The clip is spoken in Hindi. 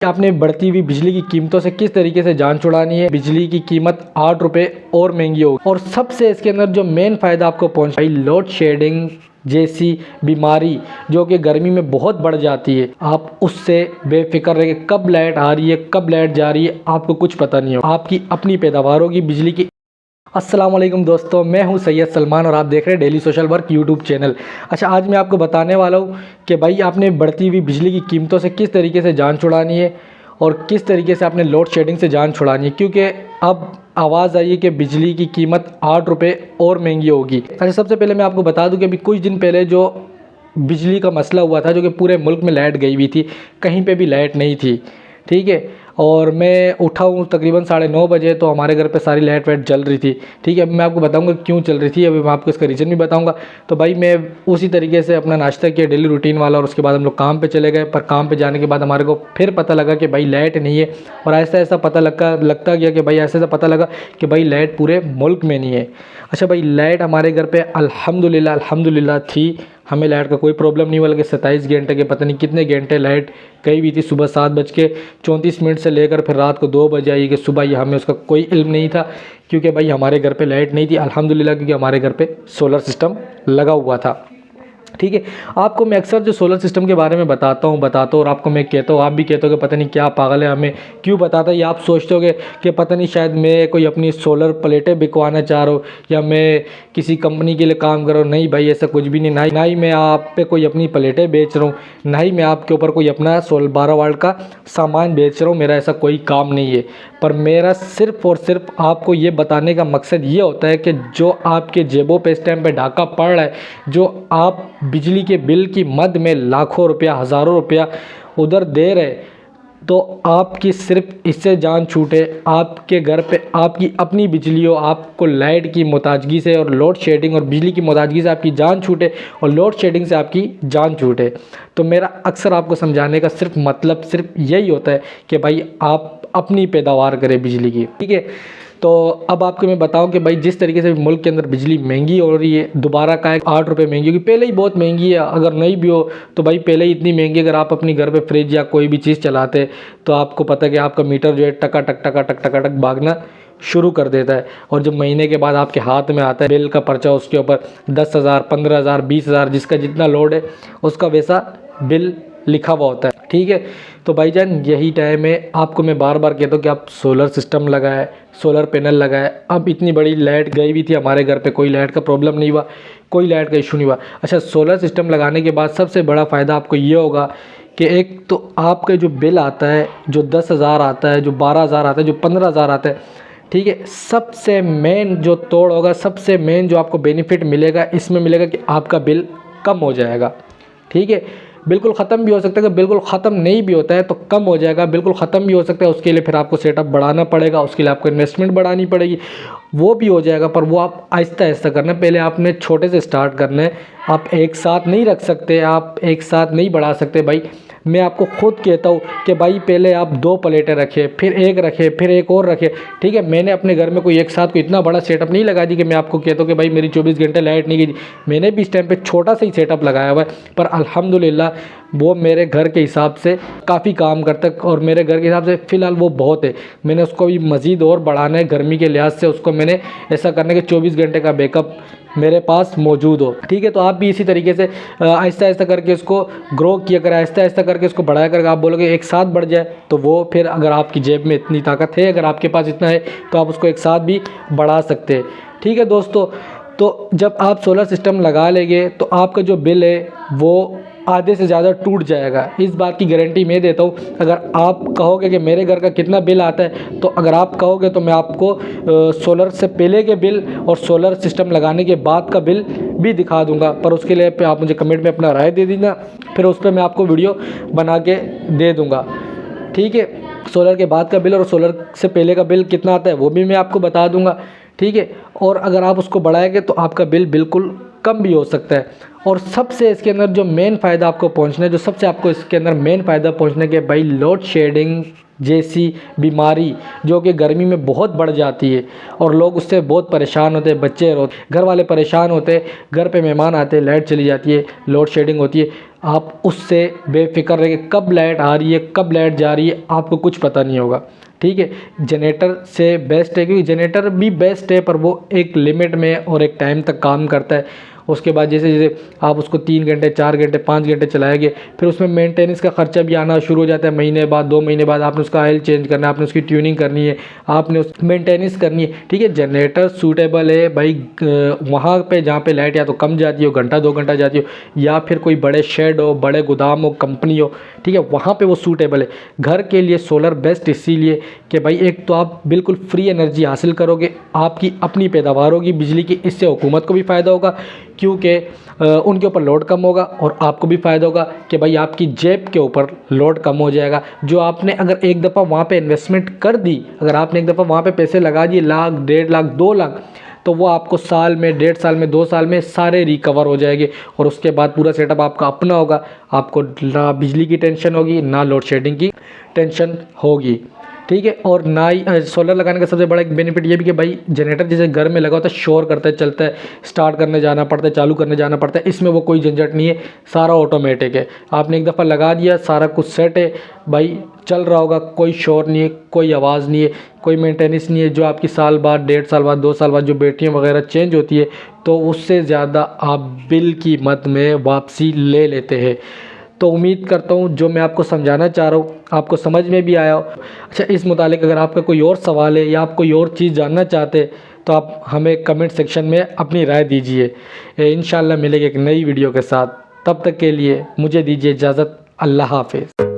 आपने बढ़ती हुई बिजली की कीमतों से किस तरीके से जान छुड़ानी है। बिजली की कीमत 8 रुपये और महंगी होगी और सबसे इसके अंदर जो मेन फ़ायदा आपको पहुंचा लोड शेडिंग जैसी बीमारी जो कि गर्मी में बहुत बढ़ जाती है, आप उससे बेफिक्र रहिए। कब लाइट आ रही है कब लाइट जा रही है आपको कुछ पता नहीं हो, आपकी अपनी पैदावार होगी बिजली की। अस्सलाम वालेकुम दोस्तों, मैं हूं सैयद सलमान और आप देख रहे हैं daily social work YouTube channel. अच्छा, आज मैं आपको बताने वाला हूं कि भाई आपने बढ़ती हुई बिजली की कीमतों से किस तरीके से जान छुड़ानी है और किस तरीके से आपने लोड शेडिंग से जान छुड़ानी है, क्योंकि अब आवाज़ आई है कि बिजली की कीमत 8 रुपये और महंगी होगी। अच्छा, सबसे पहले मैं आपको बता दूं कि अभी कुछ दिन पहले जो बिजली का मसला हुआ था, जो कि पूरे मुल्क में लाइट गई हुई थी, कहीं पे भी लाइट नहीं थी, ठीक है। और मैं उठा हूँ तकरीबन 9:30 बजे, तो हमारे घर पे सारी लाइट वाइट जल रही थी, ठीक है। अब मैं आपको बताऊंगा क्यों चल रही थी, अभी मैं आपको इसका रीज़न भी बताऊंगा। तो भाई मैं उसी तरीके से अपना नाश्ता किया डेली रूटीन वाला और उसके बाद हम लोग काम पे चले गए। पर काम पे जाने के बाद हमारे को फिर पता लगा कि भाई लाइट नहीं है और ऐसा ऐसा पता लगता गया कि भाई ऐसा पता लगा कि भाई लाइट पूरे मुल्क में नहीं है। अच्छा भाई, लाइट हमारे घर पे अल्हम्दुलिल्लाह थी, हमें लाइट का कोई प्रॉब्लम नहीं हुआ। बल्कि 27 घंटे के पता नहीं कितने घंटे लाइट गई हुई थी। सुबह 7:34 से लेकर फिर रात को 2 बजे आई कि सुबह, ये हमें उसका कोई इल्म नहीं था, क्योंकि भाई हमारे घर पे लाइट नहीं थी अल्हम्दुलिल्लाह, क्योंकि हमारे घर पे सोलर सिस्टम लगा हुआ था, ठीक है। आपको मैं अक्सर जो सोलर सिस्टम के बारे में बताता हूँ और आपको मैं कहता हूँ, आप भी कहते हो कि पता नहीं क्या पागल है, हमें क्यों बताता है। या आप सोचते हो कि पता नहीं शायद मैं कोई अपनी सोलर प्लेटें बिकवाना चाह रहा हूँ या मैं किसी कंपनी के लिए काम कर रहा हूँ। नहीं भाई, ऐसा कुछ भी नहीं। ना ही मैं आप पे कोई अपनी प्लेटें बेच रहा हूँ, ना ही मैं आपके ऊपर कोई अपना 12 वाट का सामान बेच रहा हूँ। मेरा ऐसा कोई काम नहीं है। पर मेरा सिर्फ़ और सिर्फ आपको ये बताने का मकसद ये होता है कि जो आपके जेबों पे इस टाइम पे डाका पड़ रहा है, जो आप बिजली के बिल की मद में लाखों रुपया हज़ारों रुपया उधर दे रहे, तो आपकी सिर्फ इससे जान छूटे, आपके घर पे आपकी अपनी बिजली हो, आपको लाइट की मोहताजगी से और लोड शेडिंग और बिजली की मोहताजगी से आपकी जान छूटे और लोड शेडिंग से आपकी जान छूटे। तो मेरा अक्सर आपको समझाने का सिर्फ मतलब सिर्फ यही होता है कि भाई आप अपनी पैदावार करें बिजली की, ठीक है। तो अब आपको मैं बताऊं कि भाई जिस तरीके से मुल्क के अंदर बिजली महंगी हो रही है, दोबारा का 8 रुपये महंगी होगी। पहले ही बहुत महंगी है, अगर नहीं भी हो तो भाई पहले ही इतनी महंगी। अगर आप अपनी घर पे फ्रिज या कोई भी चीज़ चलाते तो आपको पता है कि आपका मीटर जो है टका टक टका टक टका टक भागना शुरू कर देता है। और जब महीने के बाद आपके हाथ में आता है बिल का पर्चा, उसके ऊपर 10,000 15,000 20,000 जिसका जितना लोड है उसका वैसा बिल लिखा हुआ होता है, ठीक है। तो भाईजान यही टाइम है, आपको मैं बार बार कहता हूँ कि आप सोलर सिस्टम लगाए, सोलर पैनल लगाए। अब इतनी बड़ी लाइट गई हुई थी हमारे घर पे, कोई लाइट का प्रॉब्लम नहीं हुआ, कोई लाइट का इशू नहीं हुआ। अच्छा, सोलर सिस्टम लगाने के बाद सबसे बड़ा फ़ायदा आपको ये होगा कि एक तो आपका जो बिल आता है, जो 10,000 आता है, जो 12,000 आता है, जो 15,000 आता है, ठीक है, सबसे मेन जो तोड़ होगा, सबसे मेन जो आपको बेनिफिट मिलेगा इसमें मिलेगा कि आपका बिल कम हो जाएगा, ठीक है। बिल्कुल ख़त्म भी हो सकता है, कि बिल्कुल ख़त्म नहीं भी होता है तो कम हो जाएगा। बिल्कुल ख़त्म भी हो सकता है, उसके लिए फिर आपको सेटअप बढ़ाना पड़ेगा, उसके लिए आपको इन्वेस्टमेंट बढ़ानी पड़ेगी, वो भी हो जाएगा। पर वो आप आहिस्ता आहिस्ता करना, पहले आपने छोटे से स्टार्ट करना है। आप एक साथ नहीं रख सकते, आप एक साथ नहीं बढ़ा सकते भाई। मैं आपको खुद कहता हूँ कि भाई पहले आप 2 प्लेटें रखें, फिर एक रखें, फिर एक और रखें, ठीक है। मैंने अपने घर में कोई एक साथ कोई इतना बड़ा सेटअप नहीं लगा दी कि मैं आपको कहता हूँ कि भाई मेरी 24 घंटे लाइट नहीं गई। मैंने भी इस टाइम पे छोटा सा ही सेटअप लगाया हुआ है, पर अल्हम्दुलिल्लाह वो मेरे घर के हिसाब से काफ़ी काम करता है और मेरे घर के हिसाब से फ़िलहाल वो बहुत है। मैंने उसको भी मज़ीद और बढ़ाना है गर्मी के लिहाज से, उसको मैंने ऐसा करने के 24 घंटे का बैकअप मेरे पास मौजूद हो, ठीक है। तो आप भी इसी तरीके से आहिस्ता आहिस्ता करके इसको ग्रो किया करें, आहिस्ता आहिस्ता करके इसको बढ़ाया करके। आप बोलोगे एक साथ बढ़ जाए तो वो फिर, अगर आपकी जेब में इतनी ताकत है, अगर आपके पास इतना है तो आप उसको एक साथ भी बढ़ा सकते हैं, ठीक है दोस्तों। तो जब आप सोलर सिस्टम लगा लेंगे तो आपका जो बिल है वो आधे से ज़्यादा टूट जाएगा, इस बात की गारंटी मैं देता हूँ। अगर आप कहोगे कि मेरे घर का कितना बिल आता है, तो अगर आप कहोगे तो मैं आपको सोलर से पहले के बिल और सोलर सिस्टम लगाने के बाद का बिल भी दिखा दूंगा। पर उसके लिए पे आप मुझे कमेंट में अपना राय दे देना, फिर उस पर मैं आपको वीडियो बना के दे दूँगा, ठीक है। सोलर के बाद का बिल और सोलर से पहले का बिल कितना आता है वो भी मैं आपको बता दूंगा, ठीक है। और अगर आप उसको बढ़ाएंगे तो आपका बिल बिल्कुल कम भी हो सकता है। और सबसे इसके अंदर जो मेन फ़ायदा आपको पहुंचना है, जो सबसे आपको इसके अंदर मेन फ़ायदा पहुंचने के, भाई लोड शेडिंग जैसी बीमारी जो कि गर्मी में बहुत बढ़ जाती है और लोग उससे बहुत परेशान होते हैं, बच्चे रोते, घर वाले परेशान होते हैं, घर पे मेहमान आते हैं, लाइट चली जाती है, लोड शेडिंग होती है। आप उससे बेफिक्र रहिए, कब लाइट आ रही है कब लाइट जा रही है आपको कुछ पता नहीं होगा। ठीक है, जनरेटर से बेस्ट है, क्योंकि जनरेटर भी बेस्ट है पर वो एक लिमिट में और एक टाइम तक काम करता है। उसके बाद जैसे जैसे आप उसको 3 घंटे 4 घंटे 5 घंटे चलाएंगे, फिर उसमें मेंटेनेंस का खर्चा भी आना शुरू हो जाता है। महीने बाद 2 महीने बाद आपने उसका ऑयल चेंज करना है, आपने उसकी ट्यूनिंग करनी है, आपने उस मेंटेनेंस करनी है। ठीक है, जनरेटर सूटेबल है भाई वहाँ पे जहाँ पे लाइट या तो कम जाती हो, घंटा 2 घंटा जाती हो, या फिर कोई बड़े शेड हो, बड़े गोदाम हो, कंपनी हो। ठीक है, वहाँ पे वो सूटेबल है। घर के लिए सोलर बेस्ट इसीलिए कि भाई एक तो आप बिल्कुल फ्री एनर्जी हासिल करोगे, आपकी अपनी पैदावार होगी बिजली की, इससे हुकूमत को भी फ़ायदा होगा क्योंकि उनके ऊपर लोड कम होगा, और आपको भी फ़ायदा होगा कि भाई आपकी जेब के ऊपर लोड कम हो जाएगा। जो आपने अगर एक दफ़ा वहाँ पे इन्वेस्टमेंट कर दी, अगर आपने एक दफ़ा वहाँ पे पैसे लगा दिए, लाख 1.5 लाख 2 लाख, तो वो आपको साल में 1.5 साल में 2 साल में सारे रिकवर हो जाएंगे, और उसके बाद पूरा सेटअप आपका अपना होगा। आपको ना बिजली की टेंशन होगी, ना लोड शेडिंग की टेंशन होगी। ठीक है, और ना ही सोलर लगाने का सबसे बड़ा एक बेनिफिट ये भी कि भाई जनरेटर जैसे घर में लगा होता है, शोर करता है, चलता है, स्टार्ट करने जाना पड़ता है, चालू करने जाना पड़ता है, इसमें वो कोई झंझट नहीं है, सारा ऑटोमेटिक है। आपने एक दफ़ा लगा दिया, सारा कुछ सेट है भाई, चल रहा होगा, कोई शोर नहीं है, कोई आवाज़ नहीं है, कोई मेंटेनेंस नहीं है। जो आपकी साल बाद 1.5 साल बाद 2 साल बाद जो बैटरियाँ वगैरह चेंज होती है, तो उससे ज़्यादा आप बिल की मद में वापसी ले लेते हैं। तो उम्मीद करता हूँ जो मैं आपको समझाना चाह रहा हूँ आपको समझ में भी आया हो। अच्छा, इस मुतालिक अगर आपका कोई और सवाल है या आप कोई और चीज़ जानना चाहते हैं तो आप हमें कमेंट सेक्शन में अपनी राय दीजिए। इंशाल्लाह मिलेंगे एक नई वीडियो के साथ, तब तक के लिए मुझे दीजिए इजाज़त। अल्लाह हाफ़िज़।